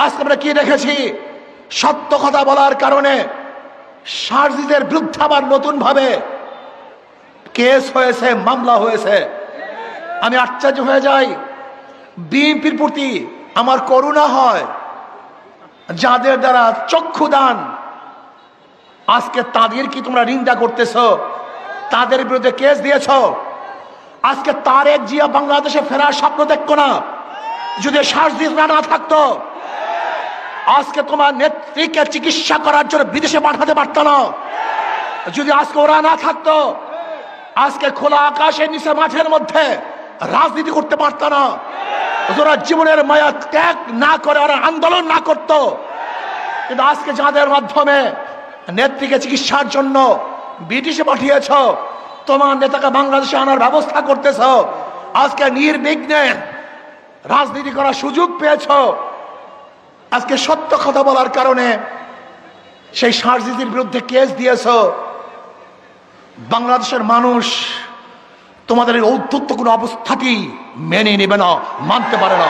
আজকে আমরা কি দেখেছি? সত্য কথা বলার কারণে সারজিদের বিরুদ্ধে আবার নতুন ভাবে কেস হয়েছে, মামলা হয়েছে। আমি আশ্চর্য হয়ে যাই। বিএনপির প্রতি আমার করুণা হয়, যাদের দ্বারা চক্ষুদান, আজকে তাদের কি তোমরা নিন্দা করতেছ? তাদের বিরুদ্ধে কেস দিয়েছ। আজকে তারেক জিয়া বাংলাদেশে ফেরার স্বপ্ন দেখতো না। যদি সারজিদরা না থাকতো, আজকে তোমার নেত্রীকে চিকিৎসা করার জন্য বিদেশে পাঠাতে পারত না। যদি আজকে ওরা না থাকতো, আজকে খোলা আকাশের নিচে মাঠের মধ্যে রাজনীতি করতে পারত না। ওরা জীবনের মায়া ত্যাগ না করে, ওরা আন্দোলন না করত। কিন্তু আজকে যাদের মাধ্যমে নেত্রীকে চিকিৎসার জন্য ব্রিটিশে পাঠিয়েছ, তোমার নেতাকে বাংলাদেশে আনার ব্যবস্থা করতেছ, আজকে নির্বিঘ্নে রাজনীতি করার সুযোগ পেয়েছ। আজকে সত্য কথা বলার কারণে সেই সারজিদের বিরুদ্ধে কেস দিয়েছ। বাংলাদেশের মানুষ তোমাদের এই ঔদ্ধত্য কোনো অবস্থাতেই মেনে নেবে না, মানতে পারে না।